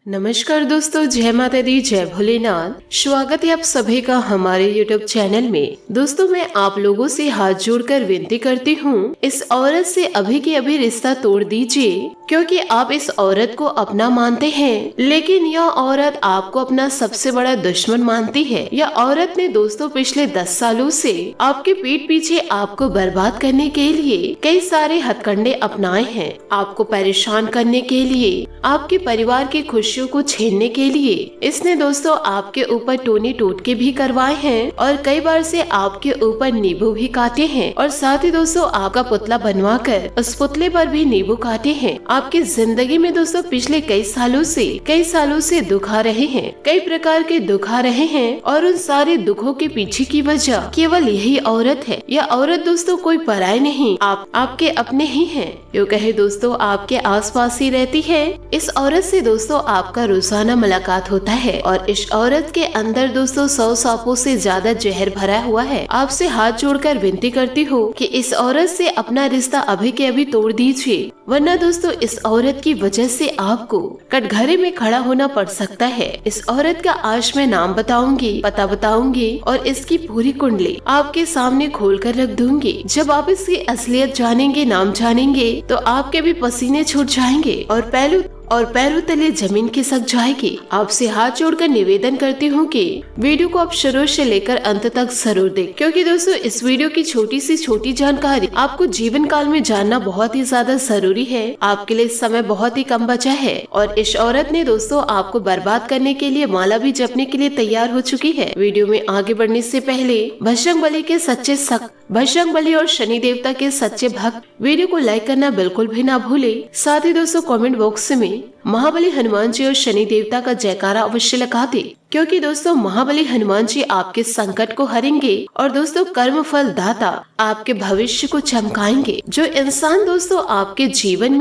नमस्कार दोस्तों, जय माता दी, जय भोलेनाथ। स्वागत है आप सभी का हमारे YouTube चैनल में। दोस्तों, मैं आप लोगों से हाथ जोड़कर विनती करती हूँ, इस औरत से अभी के अभी रिश्ता तोड़ दीजिए, क्योंकि आप इस औरत को अपना मानते हैं, लेकिन यह औरत आपको अपना सबसे बड़ा दुश्मन मानती है। यह औरत ने दोस्तों पिछले 10 सालों से आपके पीठ पीछे आपको बर्बाद करने के लिए कई सारे हथकंडे अपनाए हैं। आपको परेशान करने के लिए, आपके परिवार की खुशियों को छीनने के लिए इसने दोस्तों आपके ऊपर टोने टोटके भी करवाए हैं और कई बार से आपके ऊपर नींबू भी काटे हैं और साथ ही दोस्तों आपका पुतला बनवाकर उस पुतले पर भी नींबू काटे हैं। आपकी जिंदगी में दोस्तों पिछले कई सालों से दुख आ रहे हैं, कई प्रकार के दुख आ रहे हैं और उन सारे दुखों के पीछे की वजह केवल यही औरत है। यह औरत दोस्तों कोई पराई नहीं, आप आपके अपने ही हैं। यूँ कहे दोस्तों आपके आसपास ही रहती है। इस औरत से दोस्तों आपका रोजाना मुलाकात होता है और इस औरत के अंदर दोस्तों 100 सांपों से ज्यादा जहर भरा हुआ है। आपसे हाथ जोड़कर विनती करती हूँ कि इस औरत से अपना रिश्ता अभी के अभी तोड़ दीजिए, वरना दोस्तों इस औरत की वजह से आपको कटघरे में खड़ा होना पड़ सकता है। इस औरत का आज मैं नाम बताऊंगी, पता बताऊंगी और इसकी पूरी कुंडली आपके सामने खोल कर रख दूंगी। जब आप इसकी असलियत जानेंगे, नाम जानेंगे, तो आपके भी पसीने छूट जाएंगे और पैरों तले जमीन खिसक जाएगी। आपसे हाथ जोड़कर निवेदन करती हूँ कि वीडियो को आप शुरू से लेकर अंत तक जरूर देखें, क्योंकि दोस्तों इस वीडियो की छोटी सी छोटी जानकारी आपको जीवन काल में जानना बहुत ही ज्यादा जरूरी है। आपके लिए समय बहुत ही कम बचा है और इस औरत ने दोस्तों आपको बर्बाद करने के लिए माला भी जपने के लिए तैयार हो चुकी है। वीडियो में आगे बढ़ने से पहले बजरंग बली और शनि देवता के सच्चे भक्त वीडियो को लाइक करना बिल्कुल भी ना भूले। साथ ही दोस्तों कमेंट बॉक्स में महाबली हनुमान जी और शनि देवता का जयकारा अवश्य लगा दे, क्योंकि दोस्तों महाबली हनुमान जी आपके संकट को हरेंगे और दोस्तों कर्म फल दाता आपके भविष्य को चमकाएंगे। जो इंसान दोस्तों आपके जीवन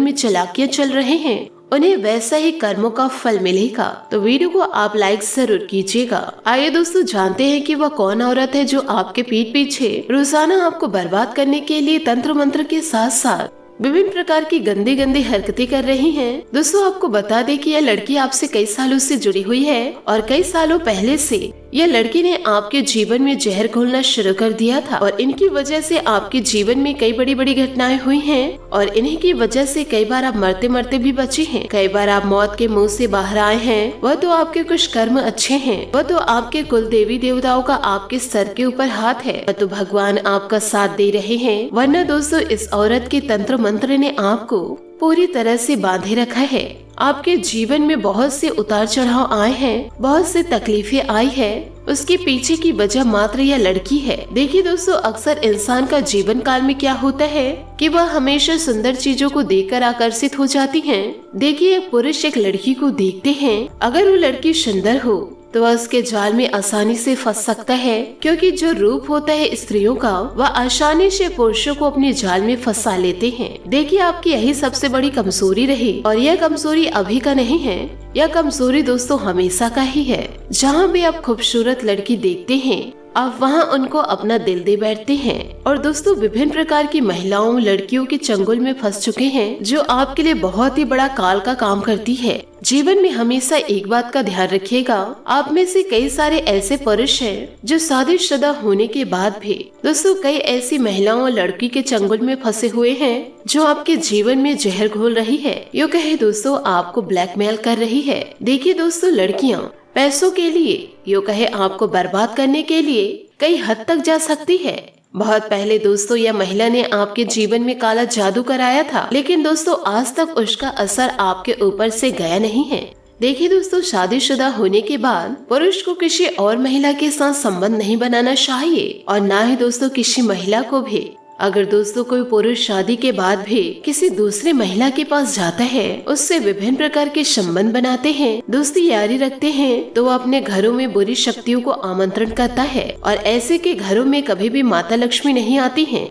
में चलाकियां चल रहे हैं, उन्हें वैसा ही कर्मों का फल मिलेगा। तो वीडियो को आप लाइक जरूर कीजिएगा। आइए दोस्तों जानते हैं कि वह कौन औरत है जो आपके पीठ पीछे रोजाना आपको बर्बाद करने के लिए तंत्र मंत्र के साथ साथ विभिन्न प्रकार की गंदी गंदी हरकतें कर रही हैं। दोस्तों आपको बता दें कि यह लड़की आपसे कई सालों से जुड़ी हुई है और कई सालों पहले से यह लड़की ने आपके जीवन में जहर घोलना शुरू कर दिया था और इनकी वजह से आपके जीवन में कई बड़ी बड़ी घटनाएं हुई हैं और इन्हीं की वजह से कई बार आप मरते मरते भी बचे हैं, कई बार आप मौत के मुंह से बाहर आए हैं। वह तो आपके कुछ कर्म अच्छे हैं, वह तो आपके कुल देवी देवताओं का आपके सर के ऊपर हाथ है, वह तो भगवान आपका साथ दे रहे हैं। वरना दोस्तों इस औरत के तंत्र मंत्र ने आपको पूरी तरह से बांधे रखा है। आपके जीवन में बहुत से उतार चढ़ाव आए हैं, बहुत से तकलीफें आई है, उसके पीछे की वजह मात्र यह लड़की है। देखिए दोस्तों अक्सर इंसान का जीवन काल में क्या होता है कि वह हमेशा सुंदर चीजों को देखकर आकर्षित हो जाती हैं। देखिए एक पुरुष एक लड़की को देखते हैं, अगर वो लड़की सुंदर हो तो वह उसके जाल में आसानी से फंस सकता है, क्योंकि जो रूप होता है स्त्रियों का वह आसानी से पुरुषों को अपने जाल में फंसा लेते हैं। देखिए आपकी यही सबसे बड़ी कमजोरी रही और यह कमजोरी अभी का नहीं है, यह कमजोरी दोस्तों हमेशा का ही है। जहाँ भी आप खूबसूरत लड़की देखते हैं आप वहाँ उनको अपना दिल दे बैठते हैं और दोस्तों विभिन्न प्रकार की महिलाओं लड़कियों के चंगुल में फंस चुके हैं, जो आपके लिए बहुत ही बड़ा काल का काम करती है। जीवन में हमेशा एक बात का ध्यान रखिएगा, आप में से कई सारे ऐसे पुरुष हैं जो शादीशुदा होने के बाद भी दोस्तों कई ऐसी महिलाओं और लड़की के चंगुल में फंसे हुए हैं जो आपके जीवन में जहर घोल रही है, यूँ कहे दोस्तों आपको ब्लैकमेल कर रही है। देखिए दोस्तों लड़कियाँ पैसों के लिए, यूँ कहे आपको बर्बाद करने के लिए कई हद तक जा सकती है। बहुत पहले दोस्तों यह महिला ने आपके जीवन में काला जादू कराया था, लेकिन दोस्तों आज तक उसका असर आपके ऊपर से गया नहीं है। देखिए दोस्तों शादीशुदा होने के बाद पुरुष को किसी और महिला के साथ संबंध नहीं बनाना चाहिए और ना ही दोस्तों किसी महिला को भी। अगर दोस्तों कोई पुरुष शादी के बाद भी किसी दूसरी महिला के पास जाता है, उससे विभिन्न प्रकार के संबंध बनाते हैं, दोस्ती यारी रखते हैं, तो वो अपने घरों में बुरी शक्तियों को आमंत्रण करता है और ऐसे के घरों में कभी भी माता लक्ष्मी नहीं आती हैं।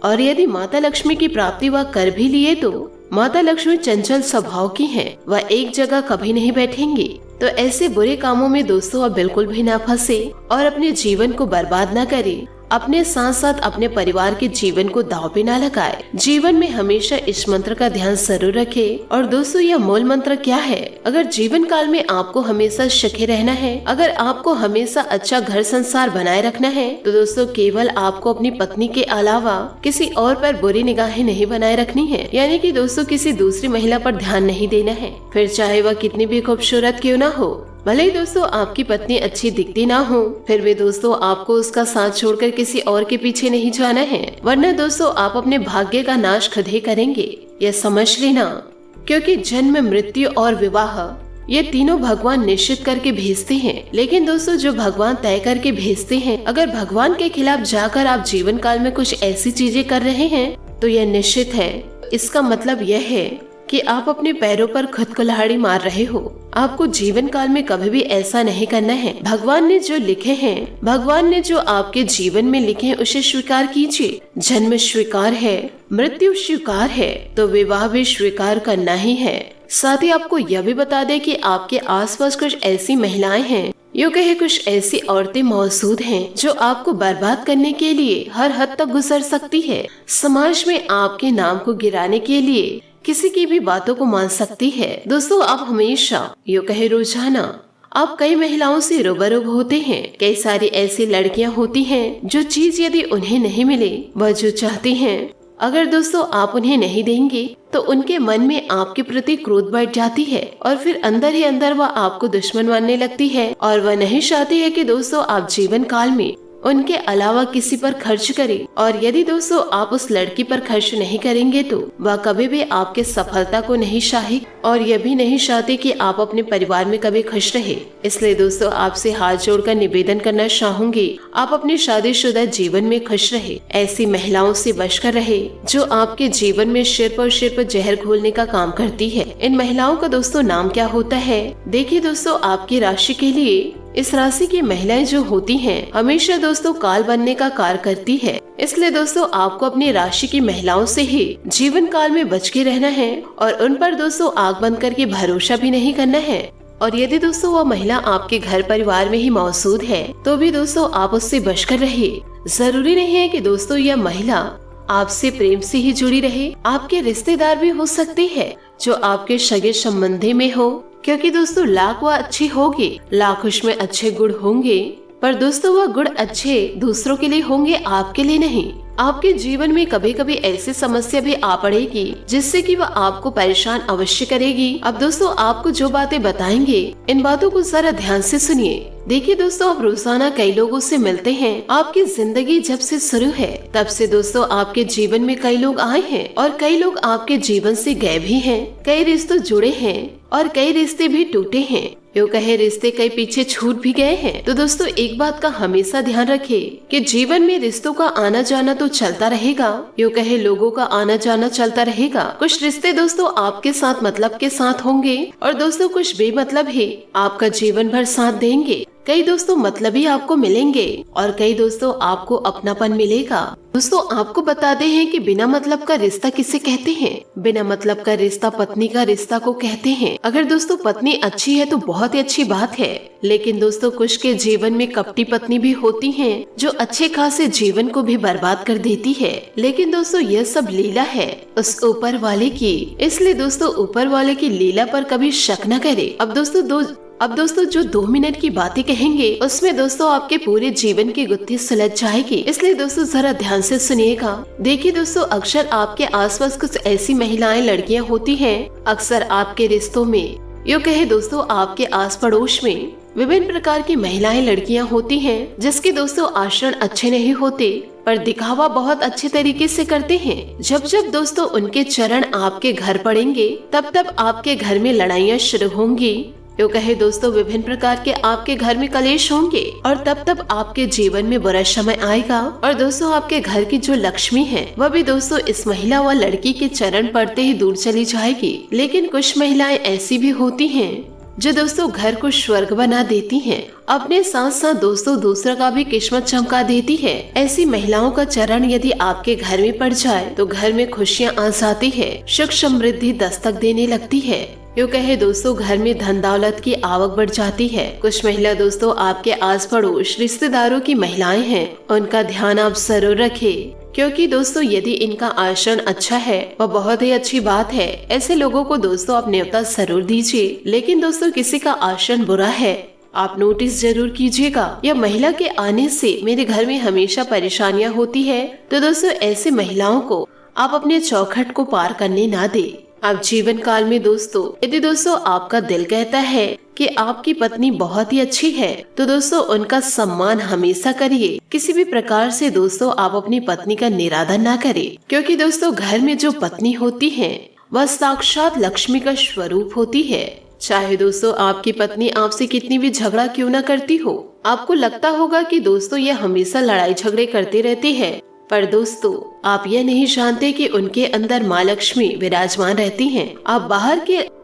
और यदि माता लक्ष्मी की प्राप्ति वह कर भी लिए तो माता लक्ष्मी चंचल स्वभाव की हैं, वह एक जगह कभी नहीं बैठेंगी। तो ऐसे बुरे कामों में दोस्तों आप बिल्कुल भी ना फंसे और अपने जीवन को बर्बाद न करें। अपने साथ साथ अपने परिवार के जीवन को दांव पे न लगाए। जीवन में हमेशा इस मंत्र का ध्यान जरूर रखे। और दोस्तों यह मूल मंत्र क्या है? अगर जीवन काल में आपको हमेशा सुखी रहना है, अगर आपको हमेशा अच्छा घर संसार बनाए रखना है, तो दोस्तों केवल आपको अपनी पत्नी के अलावा किसी और पर बुरी निगाहें नहीं बनाए रखनी है। यानी कि दोस्तों किसी दूसरी महिला पर ध्यान नहीं देना है, फिर चाहे वह कितनी भी खूबसूरत क्यों ना हो। भले ही दोस्तों आपकी पत्नी अच्छी दिखती ना हो, फिर भी दोस्तों आपको उसका साथ छोड़कर किसी और के पीछे नहीं जाना है, वरना दोस्तों आप अपने भाग्य का नाश खुद ही करेंगे, यह समझ लेना। क्योंकि जन्म, मृत्यु और विवाह ये तीनों भगवान निश्चित करके भेजते हैं, लेकिन दोस्तों जो भगवान तय करके भेजते हैं, अगर भगवान के खिलाफ जाकर आप जीवन काल में कुछ ऐसी चीजें कर रहे हैं तो यह निश्चित है, इसका मतलब यह है कि आप अपने पैरों पर खुद कुल्हाड़ी मार रहे हो। आपको जीवन काल में कभी भी ऐसा नहीं करना है। भगवान ने जो लिखे हैं, भगवान ने जो आपके जीवन में लिखे हैं, उसे स्वीकार कीजिए। जन्म स्वीकार है, मृत्यु स्वीकार है, तो विवाह भी स्वीकार करना ही है। साथ ही आपको यह भी बता दें कि आपके आसपास कुछ ऐसी महिलाएं हैं, यूँ कहे कुछ ऐसी औरतें मौजूद हैं जो आपको बर्बाद करने के लिए हर हद तक गुजर सकती है। समाज में आपके नाम को गिराने के लिए किसी की भी बातों को मान सकती है। दोस्तों आप हमेशा, यूँ कहे रोजाना, आप कई महिलाओं से रूबरू होते हैं। कई सारी ऐसी लड़कियां होती हैं जो चीज यदि उन्हें नहीं मिले, वह जो चाहती हैं, अगर दोस्तों आप उन्हें नहीं देंगे तो उनके मन में आपके प्रति क्रोध बढ़ जाती है और फिर अंदर ही अंदर वह आपको दुश्मन मानने लगती है। और वह नहीं चाहती है कि दोस्तों आप जीवन काल में उनके अलावा किसी पर खर्च करें। और यदि दोस्तों आप उस लड़की पर खर्च नहीं करेंगे तो वह कभी भी आपके सफलता को नहीं चाहे और यह भी नहीं चाहते कि आप अपने परिवार में कभी खुश रहे। इसलिए दोस्तों आपसे हाथ जोड़कर निवेदन करना चाहूंगी, आप अपने शादीशुदा जीवन में खुश रहे। ऐसी महिलाओं से बचकर रहे जो आपके जीवन में सिर पर जहर घोलने का काम करती है। इन महिलाओं का दोस्तों नाम क्या होता है? देखिए दोस्तों, आपकी राशि के लिए इस राशि की महिलाएं जो होती हैं, हमेशा दोस्तों काल बनने का कार्य करती है। इसलिए दोस्तों आपको अपनी राशि की महिलाओं से ही जीवन काल में बच के रहना है और उन पर दोस्तों आग बंद करके भरोसा भी नहीं करना है। और यदि दोस्तों वह महिला आपके घर परिवार में ही मौजूद है तो भी दोस्तों आप उससे बचकर रहे। जरूरी नहीं है कि दोस्तों यह महिला आपसे प्रेम से ही जुड़ी रहे, आपके रिश्तेदार भी हो सकती है जो आपके सगे संबंधी में हो। क्योंकि दोस्तों लाख वह अच्छी होगी, लाख उसमें अच्छे गुण होंगे, पर दोस्तों वह गुण अच्छे दूसरों के लिए होंगे, आपके लिए नहीं। आपके जीवन में कभी कभी ऐसी समस्या भी आ पड़ेगी जिससे कि वह आपको परेशान अवश्य करेगी। अब दोस्तों आपको जो बातें बताएंगे, इन बातों को जरा ध्यान से सुनिए। देखिए दोस्तों, आप रोजाना कई लोगों से मिलते हैं। आपकी जिंदगी जब से शुरू है तब से दोस्तों आपके जीवन में कई लोग आए हैं और कई लोग आपके जीवन से गए भी हैं। कई रिश्ते जुड़े हैं और कई रिश्ते भी टूटे हैं। यूँ कहे रिश्ते कई पीछे छूट भी गए हैं। तो दोस्तों एक बात का हमेशा ध्यान रखें कि जीवन में रिश्तों का आना जाना तो चलता रहेगा, यूँ कहे लोगों का आना जाना चलता रहेगा। कुछ रिश्ते दोस्तों आपके साथ मतलब के साथ होंगे और दोस्तों कुछ बेमतलब ही आपका जीवन भर साथ देंगे। कई दोस्तों मतलबी आपको मिलेंगे और कई दोस्तों आपको अपनापन मिलेगा। दोस्तों आपको बताते हैं कि बिना मतलब का रिश्ता किसे कहते हैं? बिना मतलब का रिश्ता पत्नी का रिश्ता को कहते हैं। अगर दोस्तों पत्नी अच्छी है तो बहुत ही अच्छी बात है, लेकिन दोस्तों कुछ के जीवन में कपटी पत्नी भी होती हैं जो अच्छे खासे जीवन को भी बर्बाद कर देती है। लेकिन दोस्तों यह सब लीला है उस ऊपर वाले की, इसलिए दोस्तों ऊपर वाले की लीला पर कभी शक न करे। अब दोस्तों जो 2 मिनट की बातें कहेंगे उसमें दोस्तों आपके पूरे जीवन की गुत्थी सुलझ जाएगी, इसलिए दोस्तों जरा ध्यान से सुनिएगा। देखिए दोस्तों, अक्सर आपके आसपास कुछ ऐसी महिलाएं, लड़कियां होती हैं, अक्सर आपके रिश्तों में, यूँ कहे दोस्तों आपके आस पड़ोस में विभिन्न प्रकार की महिलाएं, लड़कियां होती हैं जिसके दोस्तों आचरण अच्छे नहीं होते पर दिखावा बहुत अच्छे तरीके से करते हैं। जब जब दोस्तों उनके चरण आपके घर पड़ेंगे तब तब आपके घर में लड़ाइयाँ शुरू होंगी। यूँ कहे दोस्तों विभिन्न प्रकार के आपके घर में कलेश होंगे और तब तब आपके जीवन में बुरा समय आएगा और दोस्तों आपके घर की जो लक्ष्मी है वह भी दोस्तों इस महिला व लड़की के चरण पड़ते ही दूर चली जाएगी। लेकिन कुछ महिलाएं ऐसी भी होती हैं जो दोस्तों घर को स्वर्ग बना देती हैं, अपने साथ साथ दोस्तों दूसरा का भी किस्मत चमका देती है। ऐसी महिलाओं का चरण यदि आपके घर में पड़ जाए तो घर में खुशियाँ आ जाती है, सुख समृद्धि दस्तक देने लगती है। यूँ कहे दोस्तों घर में धन दौलत की आवक बढ़ जाती है। कुछ महिला दोस्तों आपके आस पड़ोस रिश्तेदारों की महिलाएं हैं, उनका ध्यान आप जरूर रखें, क्योंकि दोस्तों यदि इनका आचरण अच्छा है वह बहुत ही अच्छी बात है। ऐसे लोगों को दोस्तों आप न्योता जरूर दीजिए। लेकिन दोस्तों किसी का आचरण बुरा है, आप नोटिस जरूर कीजिएगा। यह महिला के आने से मेरे घर में हमेशा परेशानियां होती है, तो दोस्तों ऐसे महिलाओं को आप अपने चौखट को पार करने ना दे। आप जीवन काल में दोस्तों यदि दोस्तों आपका दिल कहता है कि आपकी पत्नी बहुत ही अच्छी है, तो दोस्तों उनका सम्मान हमेशा करिए। किसी भी प्रकार से दोस्तों आप अपनी पत्नी का निरादर ना करें, क्योंकि दोस्तों घर में जो पत्नी होती है वह साक्षात लक्ष्मी का स्वरूप होती है। चाहे दोस्तों आपकी पत्नी आपसे कितनी भी झगड़ा क्यों न करती हो, आपको लगता होगा कि दोस्तों ये हमेशा लड़ाई झगड़े करते रहते हैं, पर दोस्तों आप ये नहीं जानते कि उनके अंदर माँ लक्ष्मी विराजमान रहती हैं।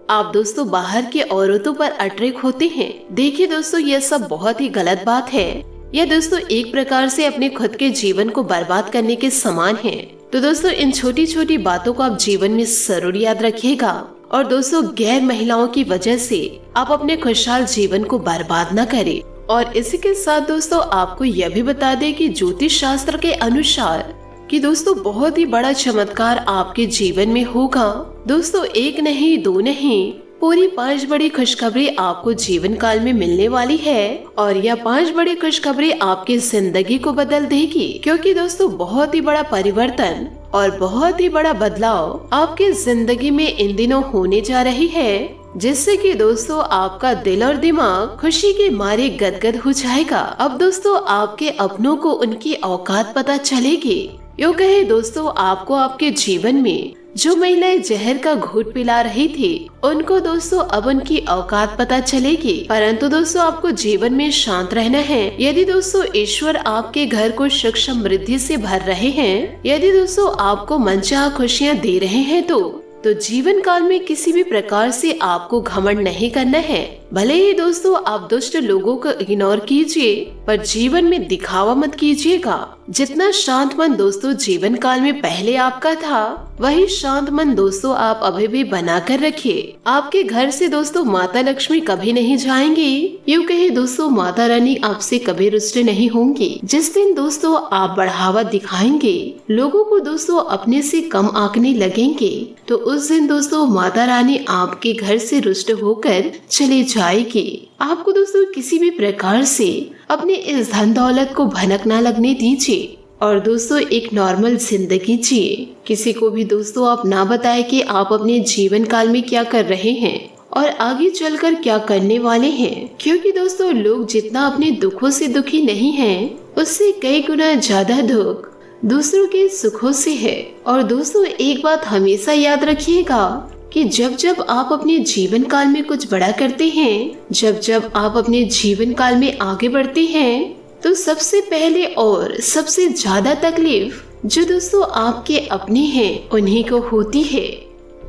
आप दोस्तों बाहर के औरतों पर अट्रैक्ट होते हैं। देखिए दोस्तों यह सब बहुत ही गलत बात है। यह दोस्तों एक प्रकार से अपने खुद के जीवन को बर्बाद करने के समान है। तो दोस्तों इन छोटी छोटी बातों को आप जीवन में जरूर याद रखिएगा। और दोस्तों गैर महिलाओं की वजह से आप अपने खुशहाल जीवन को बर्बाद न करें। और इसी के साथ दोस्तों आपको यह भी बता दें कि ज्योतिष शास्त्र के अनुसार कि दोस्तों बहुत ही बड़ा चमत्कार आपके जीवन में होगा। दोस्तों एक नहीं दो नहीं पूरी 5 बड़ी खुशखबरी आपको जीवन काल में मिलने वाली है। और यह 5 बड़ी खुशखबरी आपकी जिंदगी को बदल देगी, क्योंकि दोस्तों बहुत ही बड़ा परिवर्तन और बहुत ही बड़ा बदलाव आपके जिंदगी में इन दिनों होने जा रही है, जिससे कि दोस्तों आपका दिल और दिमाग खुशी के मारे गदगद हो जाएगा। अब दोस्तों आपके अपनों को उनकी औकात पता चलेगी। यूँ कहे दोस्तों आपको आपके जीवन में जो महिलाएं जहर का घूंट पिला रही थी, उनको दोस्तों अब उनकी औकात पता चलेगी। परंतु दोस्तों आपको जीवन में शांत रहना है। यदि दोस्तों ईश्वर आपके घर को सुख समृद्धि से भर रहे हैं, यदि दोस्तों आपको मनचाहा खुशियाँ दे रहे हैं, तो जीवन काल में किसी भी प्रकार से आपको घमंड नहीं करना है। भले ही दोस्तों आप दुष्ट लोगों को इग्नोर कीजिए, पर जीवन में दिखावा मत कीजिएगा। जितना शांत मन दोस्तों जीवन काल में पहले आपका था, वही शांत मन दोस्तों आप अभी भी बना कर रखिए। आपके घर से दोस्तों माता लक्ष्मी कभी नहीं जाएंगी। यूँ कहे दोस्तों माता रानी आपसे कभी रुष्ट नहीं होंगी। जिस दिन दोस्तों आप बढ़ावा दिखाएंगे, लोगों को दोस्तों अपने से कम आंकने लगेंगे, तो उस दिन दोस्तों माता रानी आपके घर से रुष्ट होकर चले जाएगी। आपको दोस्तों किसी भी प्रकार से अपने इस धन दौलत को भनक ना लगने दीजिए और दोस्तों एक नॉर्मल जिंदगी जिए। किसी को भी दोस्तों आप ना बताएं कि आप अपने जीवन काल में क्या कर रहे हैं और आगे चलकर क्या करने वाले हैं, क्योंकि दोस्तों लोग जितना अपने दुखों से दुखी नहीं हैं, उससे कई गुना ज्यादा दुख दूसरों के सुखों से है। और दोस्तों एक बात हमेशा याद रखिएगा कि जब जब आप अपने जीवन काल में कुछ बड़ा करते हैं, जब जब आप अपने जीवन काल में आगे बढ़ते हैं, तो सबसे पहले और सबसे ज्यादा तकलीफ जो दोस्तों आपके अपने हैं उन्हीं को होती है।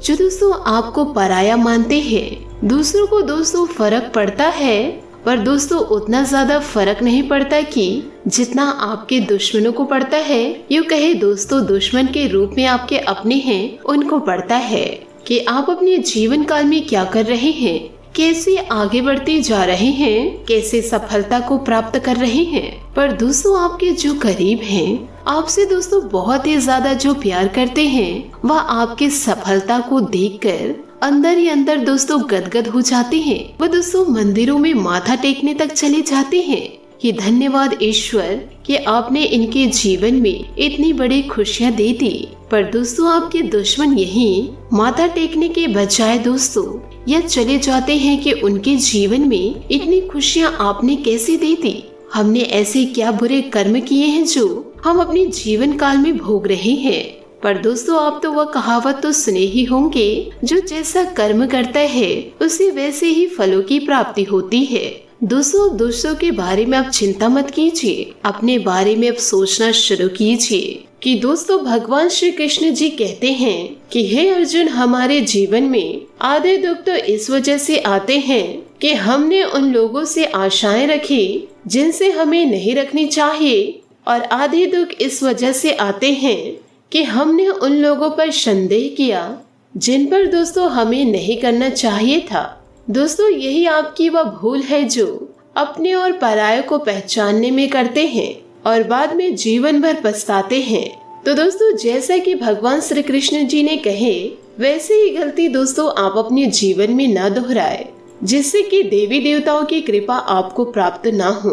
जो दोस्तों आपको पराया मानते हैं, दूसरों को दोस्तों फर्क पड़ता है, पर दोस्तों उतना ज्यादा फर्क नहीं पड़ता कि जितना आपके दुश्मनों को पड़ता है। यूँ कहे दोस्तों दुश्मन के रूप में आपके अपने हैं उनको पड़ता है कि आप अपने जीवन काल में क्या कर रहे हैं, कैसे आगे बढ़ते जा रहे हैं, कैसे सफलता को प्राप्त कर रहे हैं। पर दोस्तों आपके जो करीब हैं, आपसे दोस्तों बहुत ही ज्यादा जो प्यार करते हैं, वह आपके सफलता को देखकर अंदर ही अंदर दोस्तों गदगद हो जाते हैं। वह दोस्तों मंदिरों में माथा टेकने तक चले जाते हैं कि धन्यवाद ईश्वर कि आपने इनके जीवन में इतनी बड़ी खुशियाँ दे दी। पर दोस्तों आपके दुश्मन यही माथा टेकने के बजाय दोस्तों यह चले जाते हैं कि उनके जीवन में इतनी खुशियाँ आपने कैसे दे दी। हमने ऐसे क्या बुरे कर्म किए हैं जो हम अपने जीवन काल में भोग रहे हैं। पर दोस्तों आप तो वह कहावत तो सुने ही होंगे, जो जैसा कर्म करता है उसे वैसे ही फलों की प्राप्ति होती है। दोस्तों दूसरों के बारे में आप चिंता मत कीजिए, अपने बारे में अब सोचना शुरू कीजिए कि दोस्तों भगवान श्री कृष्ण जी कहते हैं कि हे अर्जुन, हमारे जीवन में आधे दुख तो इस वजह से आते हैं कि हमने उन लोगों से आशाएं रखी जिनसे हमें नहीं रखनी चाहिए, और आधे दुख इस वजह से आते हैं कि हमने उन लोगों पर संदेह किया जिन पर दोस्तों हमें नहीं करना चाहिए था। दोस्तों यही आपकी वह भूल है जो अपने और पराये को पहचानने में करते हैं और बाद में जीवन भर पछताते हैं। तो दोस्तों जैसा कि भगवान श्री कृष्ण जी ने कहे, वैसे ही गलती दोस्तों आप अपने जीवन में न दोहराए, जिससे कि देवी देवताओं की कृपा आपको प्राप्त न हो।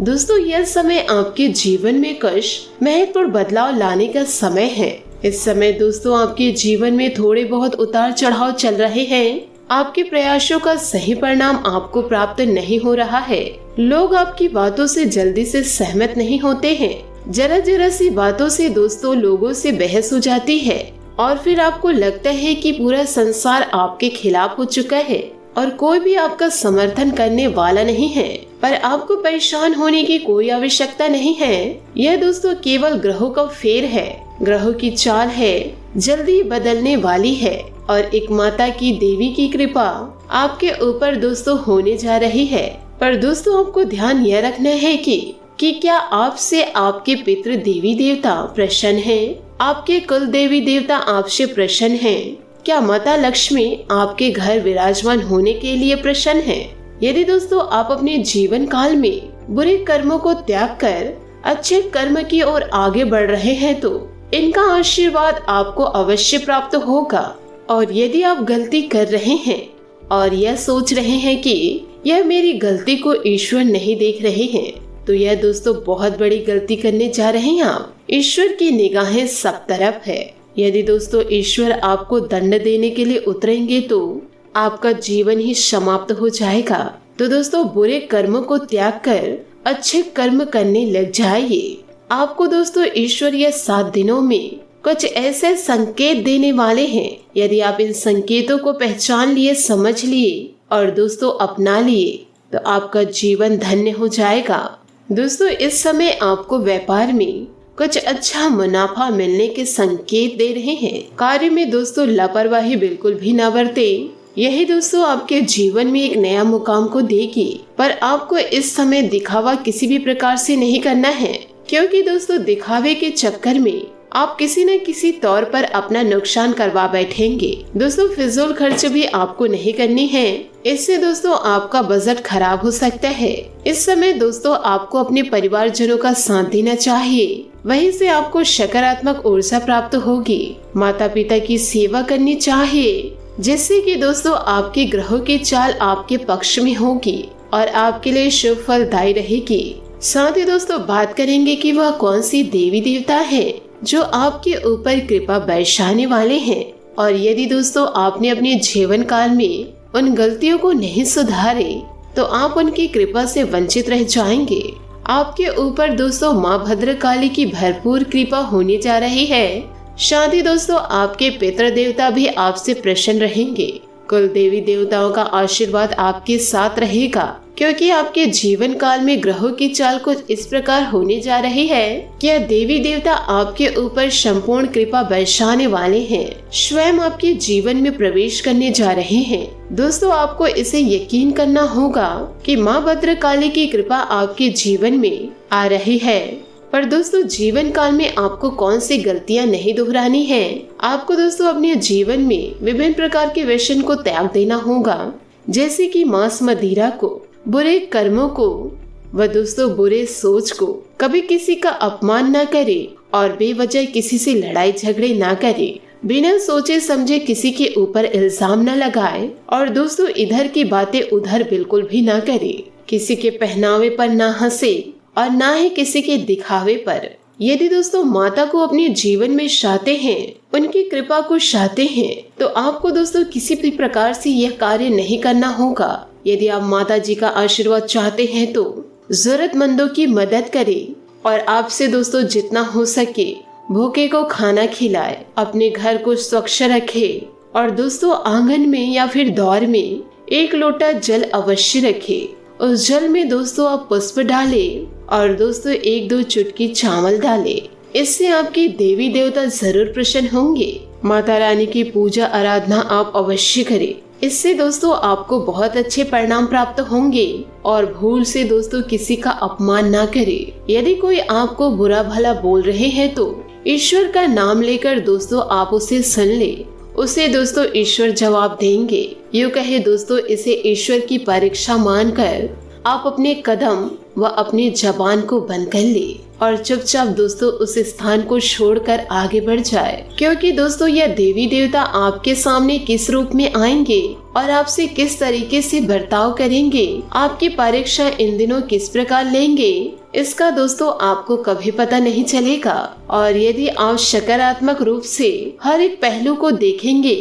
दोस्तों यह समय आपके जीवन में कुछ महत्वपूर्ण बदलाव लाने का समय है। इस समय दोस्तों आपके जीवन में थोड़े बहुत उतार चढ़ाव चल रहे हैं। आपके प्रयासों का सही परिणाम आपको प्राप्त नहीं हो रहा है। लोग आपकी बातों से जल्दी से सहमत नहीं होते हैं। जरा जरा सी बातों से दोस्तों लोगों से बहस हो जाती है और फिर आपको लगता है कि पूरा संसार आपके खिलाफ हो चुका है और कोई भी आपका समर्थन करने वाला नहीं है। पर आपको परेशान होने की कोई आवश्यकता नहीं है। यह दोस्तों केवल ग्रहों का फेर है, ग्रहों की चाल है, जल्दी बदलने वाली है और एक माता की देवी की कृपा आपके ऊपर दोस्तों होने जा रही है। पर दोस्तों आपको ध्यान यह रखना है कि क्या आपसे आपके पितृ देवी देवता प्रसन्न हैं? आपके कुल देवी देवता आपसे प्रसन्न हैं? क्या माता लक्ष्मी आपके घर विराजमान होने के लिए प्रसन्न है? यदि दोस्तों आप अपने जीवन काल में बुरे कर्मों को त्याग कर अच्छे कर्म की ओर आगे बढ़ रहे हैं तो इनका आशीर्वाद आपको अवश्य प्राप्त होगा। और यदि आप गलती कर रहे हैं और यह सोच रहे हैं कि यह मेरी गलती को ईश्वर नहीं देख रहे हैं, तो यह दोस्तों बहुत बड़ी गलती करने जा रहे हैं आप। ईश्वर की निगाहें सब तरफ है। यदि दोस्तों ईश्वर आपको दंड देने के लिए उतरेंगे तो आपका जीवन ही समाप्त हो जाएगा। तो दोस्तों बुरे कर्मों को त्याग कर अच्छे कर्म करने लग जाइए। आपको दोस्तों ईश्वर यह 7 दिनों में कुछ ऐसे संकेत देने वाले हैं। यदि आप इन संकेतों को पहचान लिए, समझ लिए और दोस्तों अपना लिए तो आपका जीवन धन्य हो जाएगा। दोस्तों इस समय आपको व्यापार में कुछ अच्छा मुनाफा मिलने के संकेत दे रहे हैं। कार्य में दोस्तों लापरवाही बिल्कुल भी न बरते। यही दोस्तों आपके जीवन में एक नया मुकाम को देगी। पर आपको इस समय दिखावा किसी भी प्रकार से नहीं करना है, क्योंकि दोस्तों दिखावे के चक्कर में आप किसी न किसी तौर पर अपना नुकसान करवा बैठेंगे। दोस्तों फिजूल खर्च भी आपको नहीं करनी है, इससे दोस्तों आपका बजट खराब हो सकता है। इस समय दोस्तों आपको अपने परिवारजनों का साथ देना चाहिए, वहीं से आपको सकारात्मक ऊर्जा प्राप्त होगी। माता पिता की सेवा करनी चाहिए, जिससे कि दोस्तों आपके ग्रहों की चाल आपके पक्ष में होगी और आपके लिए शुभ फलदायी रहेगी। साथ ही दोस्तों बात करेंगे कि वह कौन सी देवी देवता है जो आपके ऊपर कृपा बरसाने वाले हैं। और यदि दोस्तों आपने अपने जीवन काल में उन गलतियों को नहीं सुधारे तो आप उनकी कृपा से वंचित रह जाएंगे। आपके ऊपर दोस्तों माँ भद्रकाली की भरपूर कृपा होने जा रही है। साथ ही दोस्तों आपके पितृ देवता भी आपसे प्रसन्न रहेंगे। कुल देवी देवताओं का आशीर्वाद आपके साथ रहेगा, क्योंकि आपके जीवन काल में ग्रहों की चाल कुछ इस प्रकार होने जा रही है कि यह देवी देवता आपके ऊपर संपूर्ण कृपा बरसाने वाले हैं, स्वयं आपके जीवन में प्रवेश करने जा रहे हैं। दोस्तों आपको इसे यकीन करना होगा कि माँ भद्रकाली की कृपा आपके जीवन में आ रही है। पर दोस्तों जीवन काल में आपको कौन सी गलतियां नहीं दोहरानी है। आपको दोस्तों अपने जीवन में विभिन्न प्रकार के व्यसन को त्याग देना होगा, जैसे कि मांस मदिरा को, बुरे कर्मों को व दोस्तों बुरे सोच को। कभी किसी का अपमान न करे और बेवजह किसी से लड़ाई झगड़े ना करे। बिना सोचे समझे किसी के ऊपर इल्जाम न लगाए और दोस्तों इधर की बातें उधर बिल्कुल भी ना करे। किसी के पहनावे पर ना हंसे और ना ही किसी के दिखावे पर। यदि दोस्तों माता को अपने जीवन में चाहते हैं, उनकी कृपा को चाहते हैं, तो आपको दोस्तों किसी भी प्रकार से यह कार्य नहीं करना होगा। यदि आप माता जी का आशीर्वाद चाहते हैं तो जरूरतमंदों की मदद करें और आपसे दोस्तों जितना हो सके भूखे को खाना खिलाए, अपने घर को स्वच्छ रखे और दोस्तों आंगन में या फिर दौर में 1 लोटा जल अवश्य रखे। उस जल में दोस्तों आप पुष्प डाले और दोस्तों 1-2 चुटकी चावल डाले। इससे आपके देवी देवता जरूर प्रसन्न होंगे। माता रानी की पूजा आराधना आप अवश्य करें। इससे दोस्तों आपको बहुत अच्छे परिणाम प्राप्त होंगे। और भूल से दोस्तों किसी का अपमान ना करें। यदि कोई आपको बुरा भला बोल रहे हैं तो ईश्वर का नाम लेकर दोस्तों आप उसे सुन ले, उसे दोस्तों ईश्वर जवाब देंगे। यूँ कहे दोस्तों, इसे ईश्वर की परीक्षा मानकर आप अपने कदम व अपनी जबान को बंद कर ले और चुपचाप दोस्तों उस स्थान को छोड़कर आगे बढ़ जाए, क्योंकि दोस्तों यह देवी देवता आपके सामने किस रूप में आएंगे और आपसे किस तरीके से बर्ताव करेंगे, आपकी परीक्षा इन दिनों किस प्रकार लेंगे, इसका दोस्तों आपको कभी पता नहीं चलेगा। और यदि आप सकारात्मक रूप से हर एक पहलू को देखेंगे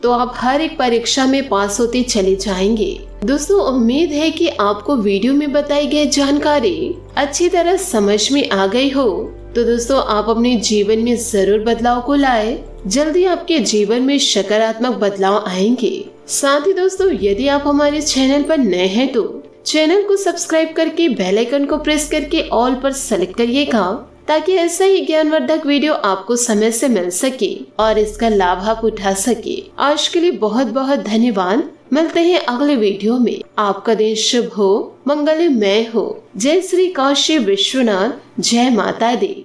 तो आप हर एक परीक्षा में पास होते चले जाएंगे। दोस्तों उम्मीद है कि आपको वीडियो में बताई गई जानकारी अच्छी तरह समझ में आ गई हो। तो दोस्तों आप अपने जीवन में जरूर बदलाव को लाए, जल्दी आपके जीवन में सकारात्मक बदलाव आएंगे। साथ ही दोस्तों यदि आप हमारे चैनल पर नए हैं तो चैनल को सब्सक्राइब करके बेल आइकन को प्रेस करके ऑल पर सेलेक्ट करिएगा, ताकि ऐसा ही ज्ञानवर्धक वीडियो आपको समय से मिल सके और इसका लाभ आप उठा सके। आज के लिए बहुत बहुत धन्यवाद। मिलते हैं अगले वीडियो में। आपका दिन शुभ हो, मंगलमय हो। जय श्री काशी विश्वनाथ, जय माता दी।